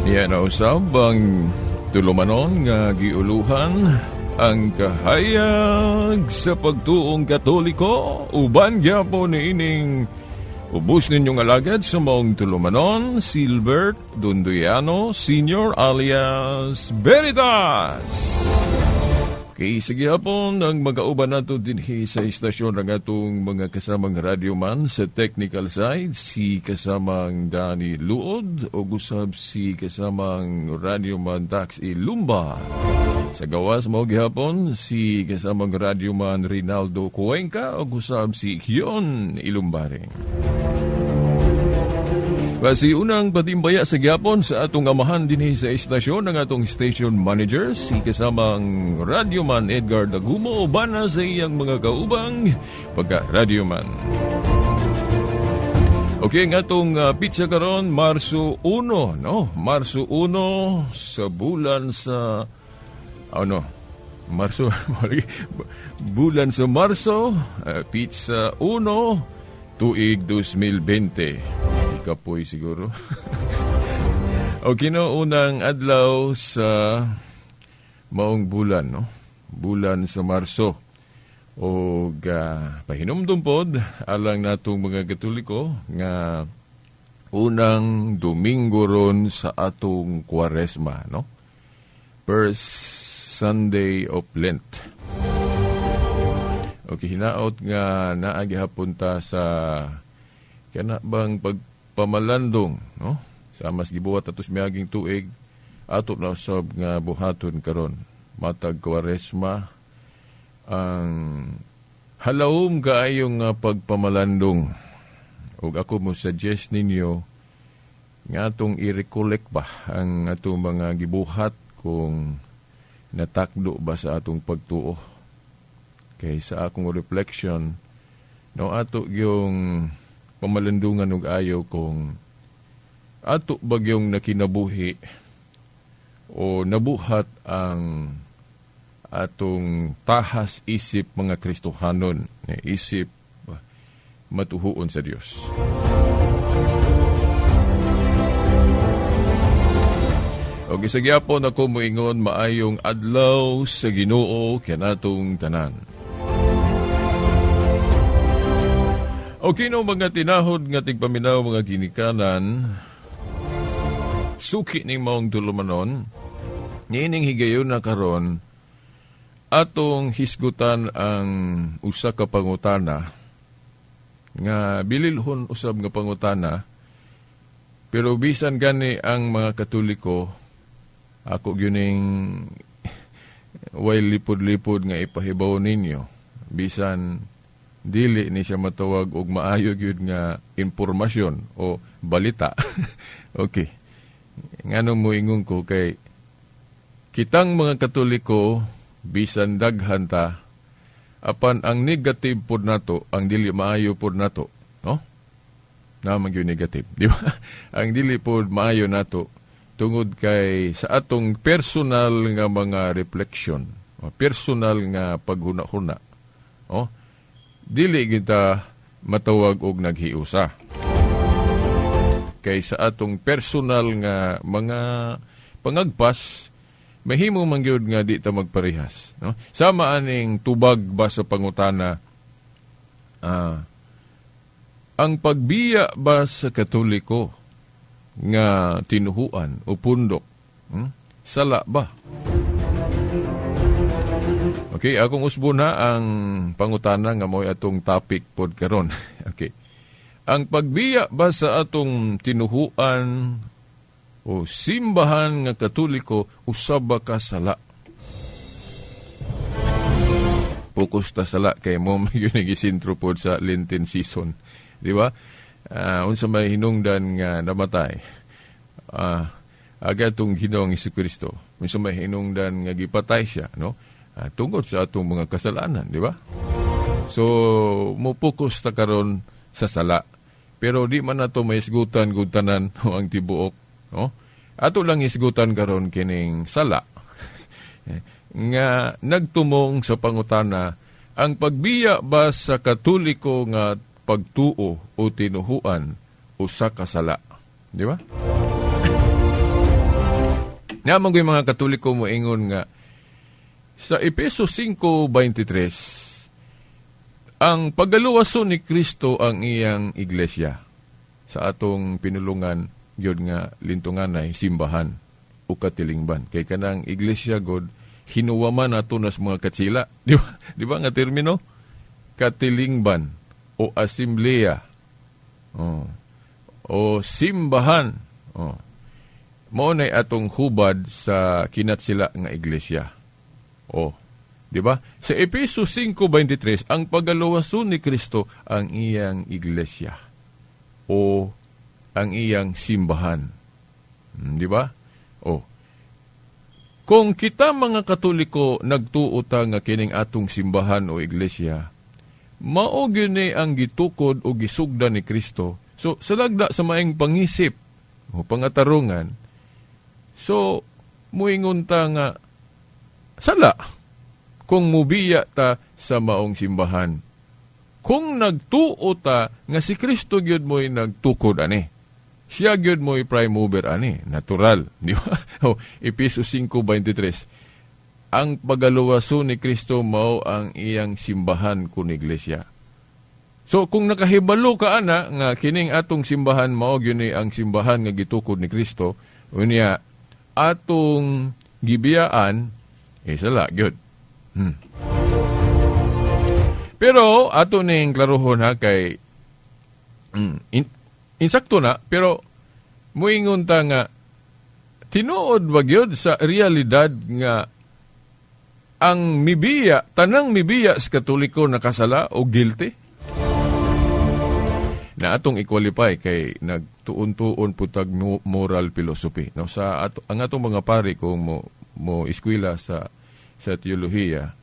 Yan na usab ang tulumanon nga giuluhan ang kahayag sa pagtuong Katoliko uban gyapon niining ubos ninyong alagad sa maong tulumanon, Silbert Dunduyano Sr. alias Veritas. Okay, sige hapon ang mag-auban nato dinhi sa istasyon ng atong mga kasamang radyoman sa technical side, si kasamang Danny Luod o gusab si kasamang radyoman Dax Ilumba. Sa gawas mo gihapon si kasamang radyoman Rinaldo Cuenca o gusab si Kion Ilumbaring. Kasi unang patimbaya sa gyapon sa atong amahan dinhi sa istasyon ng atong station manager, si kasamang radyoman Edgar Dagumo o bana sa iyang mga kaubang pagka-radyoman. Okay, ng atong pizza karon Marso 1, no? Marso 1 sa bulan sa bulan sa Marso, pizza 1 tuig 2020. Kapoy siguro. Okay, no, unang adlaw sa maong bulan, no? Bulan sa Marso. O pahinumdum pod alang natong mga Katoliko nga unang Domingo ron sa atong Kwaresma, no? First Sunday of Lent. Okay, hinaot nga naagihapon ta sa kana bang pamalandong, no? Sa mas gibuhat atos miaging tuig ato na usab nga buhaton karon matag Kwaresma ang halawom kaayong pagpamalandong. Ug ako mo suggest ninyo nga atong i-recollect ba ang atong mga gibuhat kung natakdo ba sa atong pagtuo. Kay sa akong reflection, no, ato yung pamalandungan og ayaw kung ato bagyong nakinabuhi o nabuhat ang atong tahas isip mga Kristohanon, isip matuhuon sa Dios. O gisagyapon ako moingon maayong adlaw sa Ginoo kanatong tanan. Okay, no, mga tinahod nga tigpaminaw mga ginikanan, suki ning maong tulumanon, niining higayon na karon, atong hisgutan ang usa ka pangutana, nga bililhon usab nga pangutana, pero bisan gani ang mga Katoliko, ako gyuning way lipod-lipod nga ipahibaw ninyo, bisan dili ni siya matawag og maayo gyud nga impormasyon o balita. Okay. Nganong moingon ko kay kitang mga Katoliko bisan daghan ta apan ang negative pod nato, ang dili maayo pod nato, no? Naman gyud negative, di ba? Ang dili pod maayo nato tungod kay sa atong personal nga mga reflection, personal nga paghuna-huna. Oh, dili kita matawag og naghiusa. Kay sa atong personal nga mga pangagpas, mahimo man gyud nga di ta magparehas, no? Sama aning tubag ba sa pangutana, ang pagbiya ba sa Katoliko nga tinuhuan o pundok, sala ba? Okay, akong usbon na ang pangutana nga mo'y atong topic pod karon. Okay. Ang pagbiya ba sa atong tinuhuan o simbahan nga Katoliko usab ba ka sala? Focus ta sala kay mo yun nagisintro pod sa Lenten season. Di ba? Unsa may hinungdan nga namatay. Aga itong Ginoong Jesucristo. Unsa may hinungdan nga gipatay siya, no? Tungkol sa atong mga kasalanan, di ba? So, mupokus ta karon sa sala. Pero di man nato may isgutan gutanan o ang tibuok, no? Ato lang isgutan karon kining sala. Nga nagtumong sa pangutana, ang pagbiya ba sa Katoliko nga pagtuo o tinuhuan usa ka sala, di ba? Naman ko yung mga Katoliko mo ingon nga, sa Efeso 5:23, ang pagaluwason ni Kristo ang iyang iglesia sa atong pinulungan gyud nga lintunganay simbahan o katilingban. Kay kanang iglesia god hinuwaman nato nas mga katsila. Di ba? Di ba nga termino? Katilingban o asembleya. O simbahan. Mao nay atong hubad sa kinatsila nga iglesia. Di ba? Sa Efeso 5:23, ang pagaluwason ni Kristo ang iyang iglesia o ang iyang simbahan. Di ba? Kung kita mga Katoliko nagtuota nga kining atong simbahan o iglesia, mao gyud ang gitukod o gisugdan ni Kristo. So salagda sa maing pangisip o pangatarungan, so muingon ta nga sala kung mubiya ta sa maong simbahan. Kung nagtuo ta nga si Kristo gyud mo'y nagtukod ani. Siya gyud mo'y prime mover ani, natural, di ba? Efeso 5:23. Ang pagaluwason ni Kristo mao ang iyang simbahan kun iglesia. So kung nakahibalo ka ana nga kining atong simbahan mao gyud ni ang simbahan nga gitukod ni Kristo, unya atong gibiyaan sala gyud. Pero ato ning klarohon ha kay insakto na, pero muingon ta nga tinuod ba gyud sa realidad nga ang tanang mibiya sa Katoliko nakasala o guilty? Na atong i-qualify kay nagtuon-tuon putag moral philosophy. No, ang atong mga pari kung mo eskwela sa teolohiya,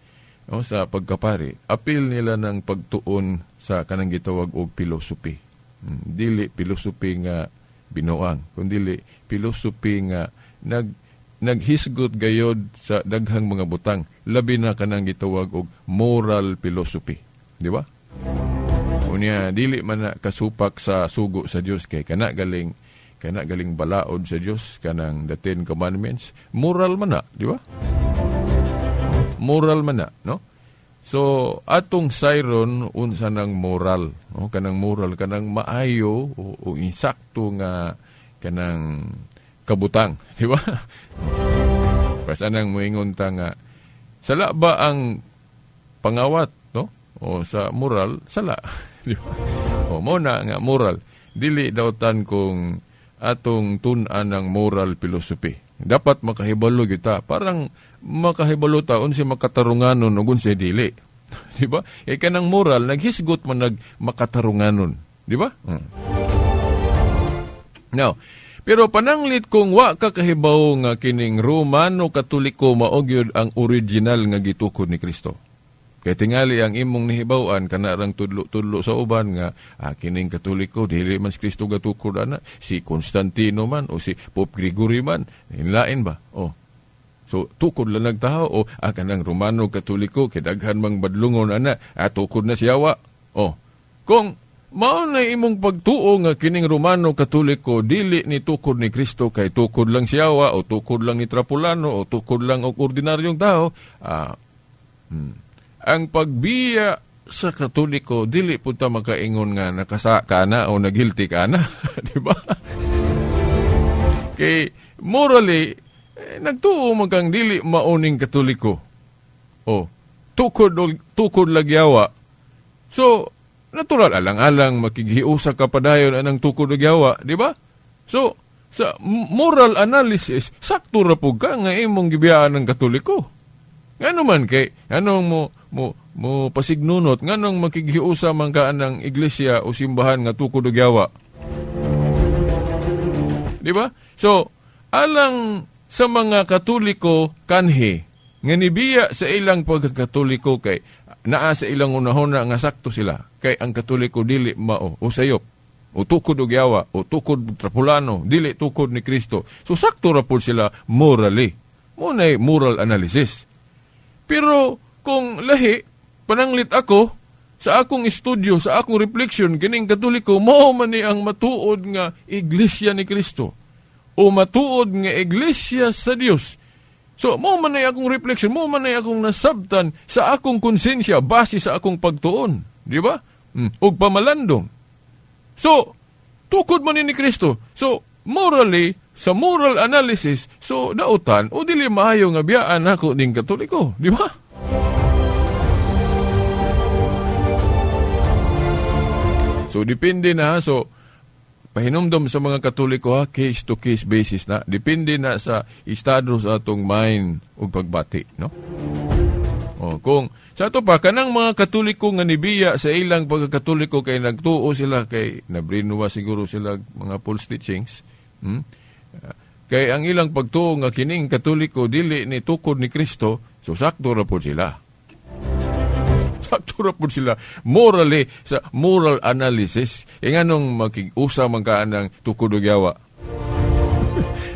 no, sa pagkapari, apil nila ng pagtuon sa kanang gitawag og philosophy. Dili philosophy nga binuang, kundi philosophy nga naghisgot gayod sa daghang mga butang, labi na kanang gitawag og moral philosophy, di ba? Unya dili man na kasupak sa sugo sa Dios kay kana galing balaod sa Dios kanang the 10 commandments, moral man na, di ba? Moral man na, no? So, atong sayron unsa nang moral, no? Kanang moral, kanang maayo o insakto nga kanang kabutang, di ba? Basta nang moingon ta nga sala ba ang pangawat, no? O sa moral, sala. Di ba? O mo na nga moral, dili daw tan kung atong tun-an ng moral philosophy. Dapat makahibalo kita, parang makahibalo ta unsa makatarunganon ug unsa dili. Di ba? Kanang moral naghisgot man makatarunganon, di ba? Now, pero pananglit kung wa ka kahibaw nga kining Romano Katoliko mao gyud ang original nga gitukod ni Kristo. Kay tingali ang imong nihibaw-an kana rang tudlo sa uban nga kining Katoliko dili man si Kristo gatukod ana, si Constantino man o si Pope Gregory man, lain ba? So tukod lang nagtaho o kanang Romano Katoliko kay daghan mang badlungon ana, tukod na siyawa. Kung mao na imong pagtuo nga kining Romano Katoliko dili ni tukod ni Kristo kay tukod lang siyawa o tukod lang ni Trapulano o tukod lang og ordinaryong tao, ang pagbiya sa Katoliko dili punta makaingon nga nakasa ka na o nagilty ka na, di ba? Kay morally nagtuo man kang dili mauning Katoliko. Tukod lagyawa. So natural alang-alang makighiusa ka padayon anang tukod lagyawa, di ba? So sa moral analysis sakto ra pud ka nga imong gibiyaan ng Katoliko. Ngano man kay anong mo pasignunot nganong makighiusa man ka ng iglesia o simbahan nga tukod og yawa. Di ba? So alang sa mga Katoliko kanhi nga nibiya sa ilang pagkakatoliko kay naa sa ilang unahon nga sakto sila kay ang Katoliko dili mao o sayop o tukod og yawa o tukod Trapulano dili tukod ni Kristo. So sakto ra pud sila morally. Munay moral analysis. Pero kung lahi, pananglit ako, sa akong estudyo, sa akong reflection, kining Katoliko, mao man ni ang matuod nga iglesia ni Kristo. o matuod nga iglesia sa Dios. So, mo man ay akong reflection, mo man ay akong nasabtan sa akong konsensya base sa akong pagtuon. Di ba? Og pamalandong. So, tukod man ni Kristo. So, morally, sa moral analysis, so, dautan, o dili maayo nga biyaan ako ning Katoliko. Di ba? So, depende na. So, pahinumdom sa mga Katoliko ha, case-to-case basis na. Depende na sa estado sa atong mind o pagbati, no? O, kung sa ato pa, kanang mga Katoliko nga nibiya sa ilang pagkakatoliko kay nagtuo sila, kay nabrinuwa siguro sila mga false teachings, kay ang ilang pagtuo nga kining Katoliko dili ni tukod ni Kristo, so sakto ra po sila. Sakto ra po sila morally sa moral analysis. E nga nung makig-usa man ka ng tukod o yawa.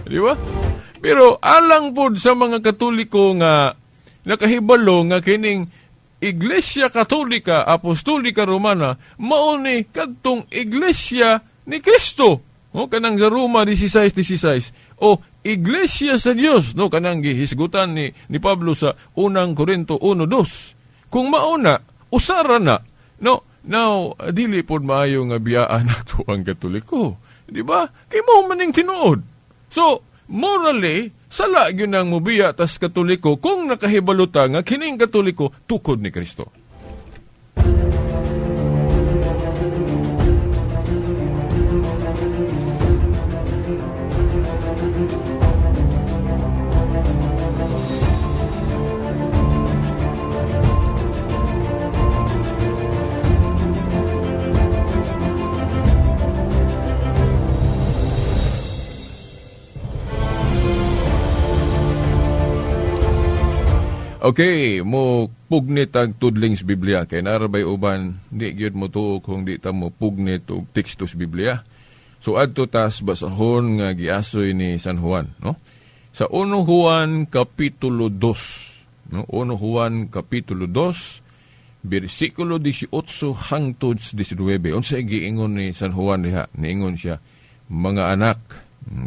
Di ba? Pero alang po sa mga Katoliko nga nakahibalo nga kining Iglesia Katolika Apostolika Romana mao ni kadtong Iglesia ni Kristo. No, kanang sa Roma 16:16 o Iglesia sa Dios, no, kanang gihisgutan ni Pablo sa unang Korinto 1:2. Kung mauna, usara na, no, now, dili pod maayo nga biyaan nato ang Katoliko. Di ba? Kay mo maning tinuod. So, morally, sala yun ang mubiya tas Katoliko kung nakahibaluta nga kining Katoliko tukod ni Kristo. Okay, mo pugnit ang tudling sa Biblia. Kaya narabay uban, di gyud mo tuo kung di ta mo pugnit o teksto sa Biblia. So, adto tas basahon nga giasoy ni San Juan, no? Sa 1 Juan Kapitulo 2, no? 1 Juan Kapitulo 2, versikulo 18 hangtod 19. Unsay giingon ni San Juan diha? Niingon siya, mga anak,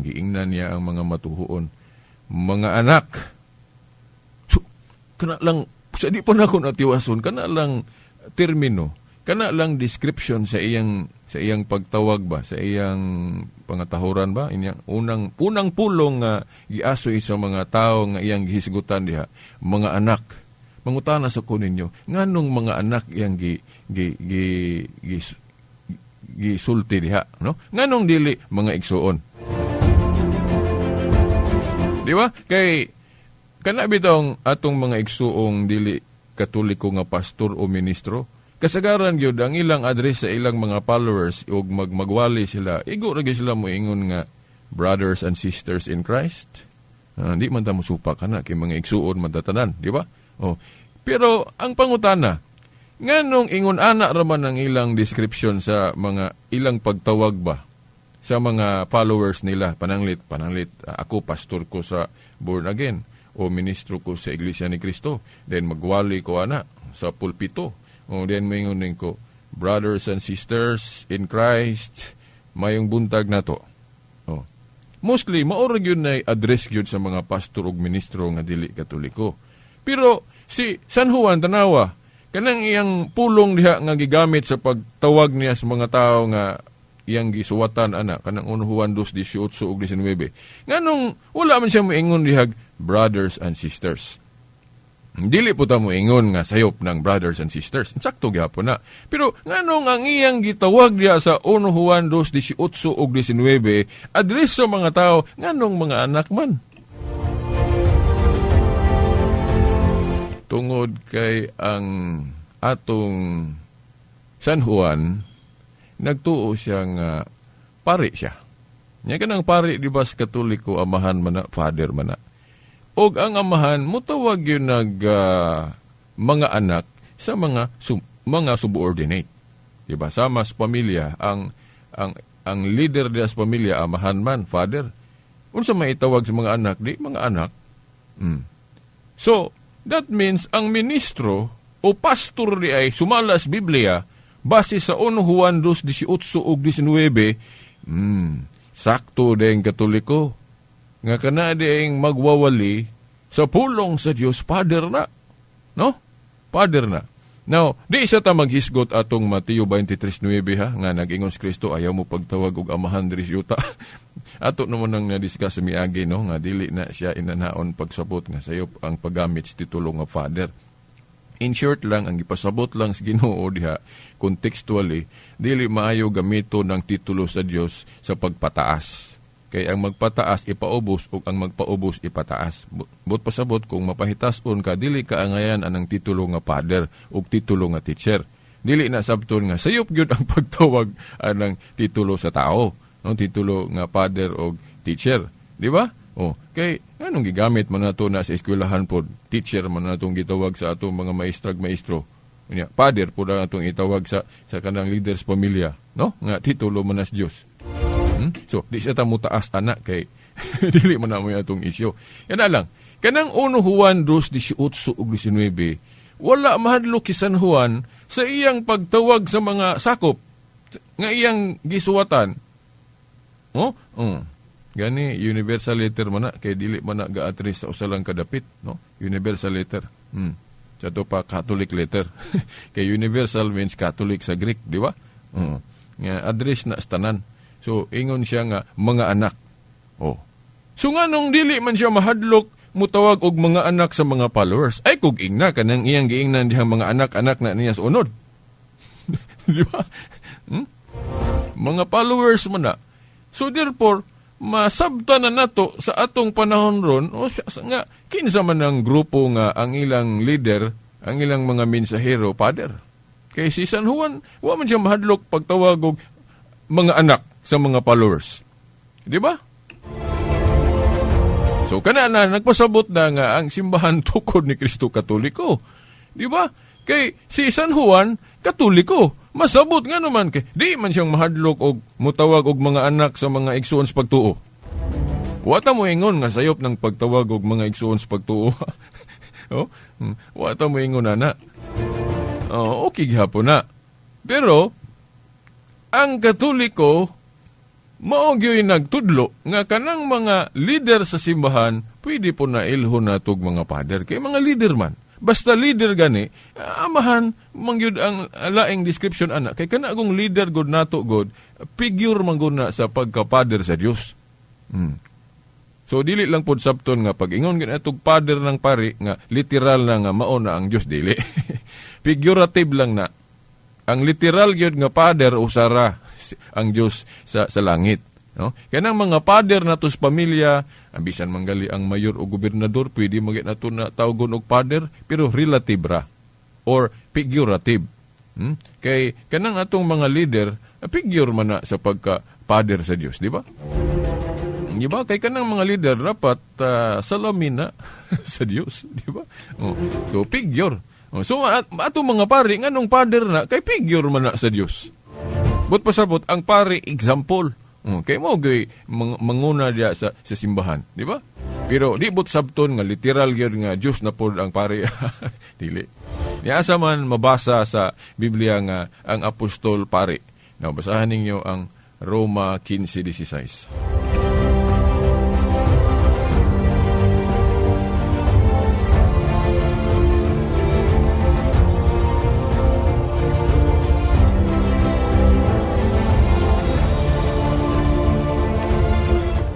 giingnan niya ang mga matuhuon, mga anak, kana lang, sa di pa na ako natiwason, kana lang termino, kana lang description sa iyang pagtawag ba, sa iyang pangatahuran ba, inyang unang pulong nga giasoy sa mga tao nga iyang gihisgutan diha, mga anak. Mangutana sa ko ninyo, nganong mga anak iyang gisulti diha, no? Nganong dili mga igsuon? Di ba? Kay kana bitong atong mga igsuong dili Katoliko nga pastor o ministro, kasagaran gyud ang ilang address sa ilang mga followers ug magwali sila, igo ra gyud sila moingon nga brothers and sisters in Christ. Di man ta mosupa kana kay mga igsuon madatanan, di ba? Oh. Pero ang pangutana, nganong ingon ana ra man ang ilang description sa mga ilang pagtawag ba sa mga followers nila, pananglit, ako pastor ko sa born again, o ministro ko sa Iglesia ni Kristo, then magwali ko ana sa pulpito, o then mayingunin ko, brothers and sisters in Christ, mayong buntag na to. O. Mostly, maorag yun na address yun sa mga pastor o ministro nga dili Katoliko. Pero si San Juan tanawa, kanang iyang pulong diha nga gigamit sa pagtawag niya sa mga tao nga iyang gisuwatan ana kanang 1 Juan 2:18 ug 19. Nganong wala man siya moingon dihag brothers and sisters. Dili po ta moingon nga sayop ng brothers and sisters. Sakto gyapon na. Pero nganong ang iyang gitawag diha sa 1 Juan 2:18 ug 19 address sa mga tao nganong mga anak man. Tungod kay ang atong San Juan nagtuo siya nga pari siya. Nya kanang pari di ba sa Katoliko amahan man na, father man na. Og ang amahan mutawag yun mga anak sa mga subordinate. Di ba? Sama sa pamilya ang leader di sa pamilya amahan man, father. Unsa may itawag sa mga anak di mga anak. So, that means ang ministro o pastor di ay sumala sa Biblia base sa 1 Juan 2:18 ug 19, sakto din Katoliko, nga kana diing magwawali sa pulong sa Dios, pader na. No? Pader na. Now, di isa ta maghisgot atong Mateo 23:9 ha, nga nag-ingon si Kristo, ayaw mo pagtawag og amahan diri sa yuta. Ato naman nang na-discuss sa miagi, no, nga dili na siya inanaon pagsabot nga sayop ang paggamit sa titulo nga Father. In short lang, ang ipasabot lang sa Ginoo diha, contextually, dili maayo gamito ng titulo sa Dios sa pagpataas. Kay ang magpataas ipaubos ug ang magpaubos ipataas. But pasabot kung mapahitason ka, dili ka angayan anang titulo nga father ug titulo nga teacher. Dili na sabton nga sayop gyud ang pagtawag anang titulo sa tao, no, titulo nga father ug teacher, di ba? Kay anong gigamit man nato na sa eskwelahan pod, teacher man natong gitawag sa atong mga maestro. Unya, father pud ang atong itawag sa kanang leaders pamilya, no? Nga titulo man as Dios. So, di siya tamo taas anak kay dili man namo atong isyu. Yan na lang. Kanang 1 Juan 2:18 ug 19, wala mahadlok si San Juan sa iyang pagtawag sa mga sakop nga iyang gisuwatan. Gani universal letter man na kay dili man na ga-address sa usalang kadapit, no? Universal letter. Sa to pa Catholic letter. Kay universal means Catholic sa Greek, di ba? Nga address na sa tanan. So, ingon siya nga, mga anak. So, nga nung dili man siya mahadlok, mutawag og mga anak sa mga followers. Ay, kung ingna, kanang iyang giingnan dihang mga anak-anak na niya sa unod. Di ba? Mga followers man na. So, therefore, masabta na nato sa atong panahon ron, nga, kinsa man ang grupo nga ang ilang leader, ang ilang mga mensahero, father. Kay si San Juan, wa man siya mahadlok pagtawag og mga anak sa mga followers. Di ba? So, kanana, nagpasabot na nga ang simbahan tukod ni Kristo Katoliko. Di ba? Kay si San Juan, Katoliko. Masabot nga naman kay di man siyang mahadlok og mutawag og mga anak sa mga igsoon sa pagtuo. Wata mo ingon nga sayop ng pagtawag og mga igsoon sa pagtuo. Wata mo ingon na. Okay gihapon na. Pero ang Katoliko mao gyud nagtudlo nga kanang mga leader sa simbahan pwede po na ilhon natog mga father kay mga leader man. Basta leader gani, amahan mangyud ang laing description ana kay kana kung leader god nato god figure man gud na sa pagka-father sa Dios. So dili lang pod sabton nga pag-ingon gid atog father ng pari nga literal na nga mao na ang Dios, dili. Figurative lang na. Ang literal gyud nga father usara ang Dios sa langit, no? Kanang mga father nato sa pamilya, bisan manggali ang mayor o gobernador, pwede magit nato na tawgon og father, pero relative ra or figurative. Kay kanang atong mga leader, figure man na sa pagka father sa Dios, di ba? Di ba? Kay kanang mga leader dapat salamin na sa Dios, di ba? So figure. So atong mga pari nganong father na kay figure man na sa Dios. But pasabot ang pari example. Kay mo gay manguna dia sa simbahan, di ba? Pero di but sabton nga literal gyud nga Dios na pod ang pari. Dili. Niasa man mabasa sa Biblia nga ang apostol pari. Now basahan ninyo ang Roma 15:16.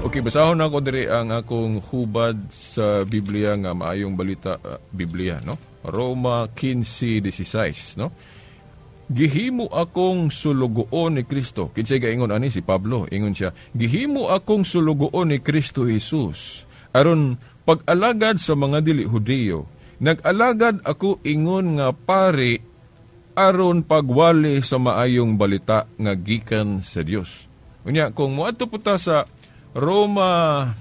Okay, basahon ako diri ang akong hubad sa Biblia nga maayong balita Biblia, no? Roma 15:16, no? Gihimo akong sulugoon ni Kristo. Kinsay gaingon ani si Pablo, ingon siya, gihimo akong sulugoon ni Kristo Jesus aron pag-alagad sa mga dili Hudiyo. Nag-alagad ako ingon nga pari aron pagwali sa maayong balita nga gikan sa Dios. Unya kung moadto puta sa Roma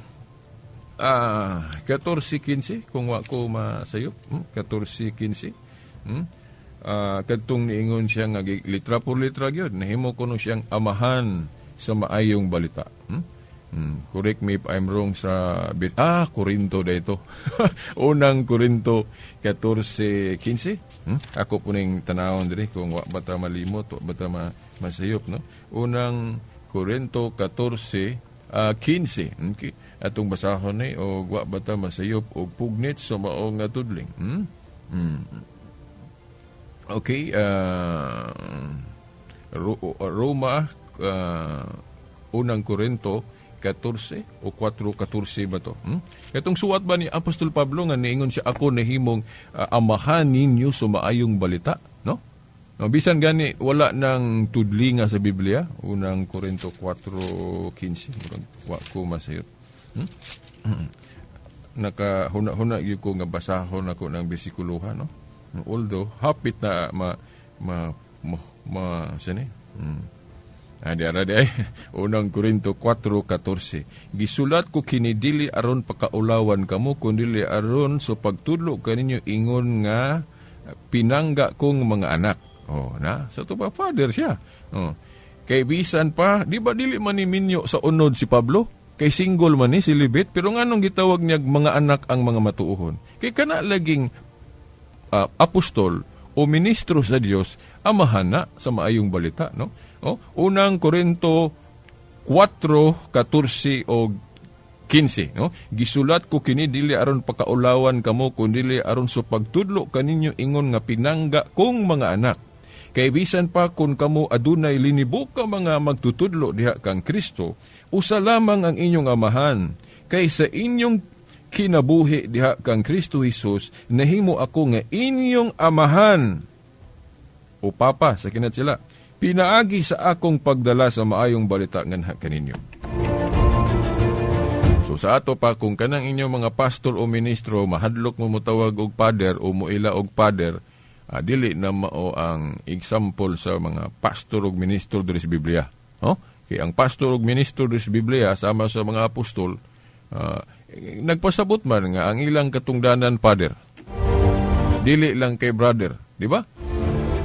14:15 kung wa ko masayop, 14:15. Kadtong niingon siya nga litra por litra gyud nahimo kuno siyang amahan sa maayong balita. Correct me if I'm wrong sa Korinto dito. Unang Korinto 14:15. Ako po ning tanawon diri kung wa bata malimot o bata masayop, no. Unang Korinto 14 15. Okay. Atong basahon ni o wa bata masayop og pugnit sa maong nga tudling. Okay, Roma, unang Korinto 14 o 4:14 ba to? Itong suwat ba ni Apostol Pablo nga niingon siya, ako nahimong amahan ninyo sa maayong balita, no? No, bisan gani wala nang tudli nga sa Biblia, unang Korinto 4:15, wa ko masayot. Huna gyud ko nga basahon ako ng besikuluhan, no? Although hapit na sini. Unang Korinto 4:14. Gisulat ko kini dili aron pakaulawan kamo kundi aron so pagtudlo kaninyo ingon nga pinangga kong mga anak. Sa to pa father siya. Kay bisan pa, di ba dili man ni minyo sa unod si Pablo? Kay single man ni silibit, pero nganong gitawag niya mga anak ang mga matuuhon? Kay kana laging apostol o ministro sa Dios amahan na sa maayong balita, no? Unang Korinto 4:14 o 15, no? Gisulat ko kini dili aron pakaulawan kamo kundi aron sa pagtudlo kaninyo ingon nga pinangga kong mga anak. Kay bisan pa kung kamo adunay linibok ka mga magtutudlo diha kang Kristo, usa lamang ang inyong amahan. Kay sa inyong kinabuhi diha kang Kristo Jesus, nahimo ako nga inyong amahan o papa sa kinat sila. Pinaagi sa akong pagdala sa maayong balita nganha kaninyo. So sa ato pa, kung kanang inyong mga pastor o ministro, mahadlok mo mutawag og pader o muila og pader, dili na mao ang example sa mga pastor o ministro diri sa Biblia. Kaya ang pastor o ministro diri sa Biblia, sama sa mga apostol, nagpasabot man nga ang ilang katungdanan pader. Dili lang kay brother, di ba?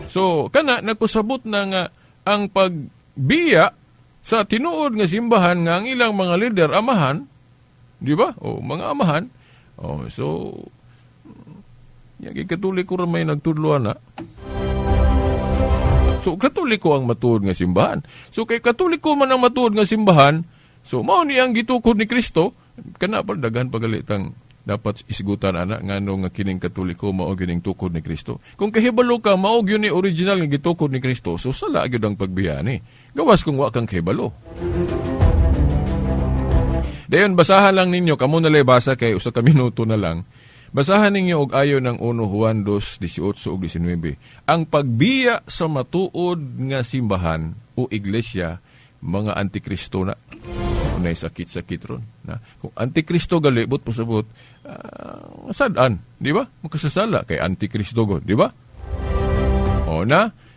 So, kana nagpasabot na nga ang pagbiya sa tinuod nga simbahan nga ang ilang mga leader amahan, di ba? Mga amahan. So, katoliko rin may nagtudloan na. So, katoliko ang matuod nga simbahan. So, kay katoliko man ang matuod nga simbahan, so, mao ni ang gitukod ni Kristo, kana pa daghan pagalitang dapat isgutan ana ngano nga kining katoliko mao kining tukod ni Kristo. Kung kahibalo ka mao gyud ni original nga gitukod ni Kristo, so sala gyud ang pagbiyani. Gawas kung wa kang kahibalo. Dayon basahan lang ninyo kamo nalay basa kay usa ka minuto na lang. Basahan ninyo og ayo ng 1 Juan 2:18 ug 19. Ang pagbiya sa matuod nga simbahan o iglesia mga antikristo na. Unay sakit-sakit ron. Kung antikristo gali, but pasabot, sadaan, di ba? Makasasala kay antikristo go, di ba?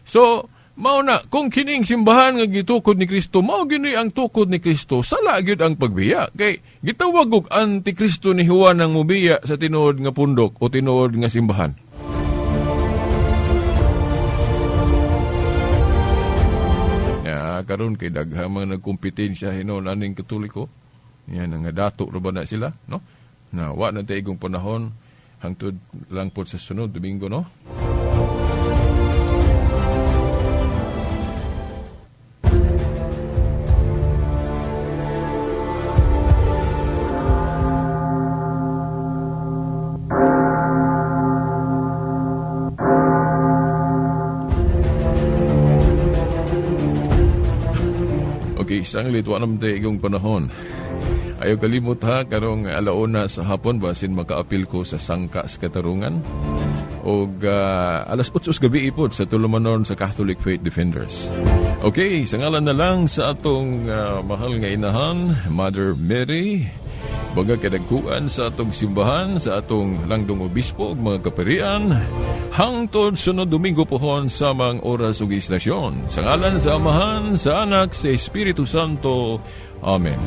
So, mauna, kung kining simbahan nga gitukod ni Kristo, mao gini ang tukod ni Kristo, sala gyud ang pagbiya. Kay gitawag og antikristo ni Juan ang mubiya sa tinuod nga pundok o tinuod nga simbahan. Karon kay daghang mga nagkompetensya hinon aning Katoliko. Yan nga dato ra ba na sila, no? Na wa na tay igong panahon hangtod lang pod sa sunod Domingo, no? Isang litwa naman tayo igong panahon. Ayaw kalimut ha, karong alauna sa hapon, basin makaapil ko sa sangka sa katarungan. O alas 8 gabi ipod sa tulumanon sa Catholic Faith Defenders. Okay, sa ngalan na lang sa atong mahal nga inahan, Mother Mary, baga kadagkuan sa atong simbahan, sa atong langdong obispo, mga kaparian, hangtod sunod Domingo pohon sa mga oras ug istasyon. Sa ngalan sa Amahan, sa Anak, sa Espiritu Santo. Amen.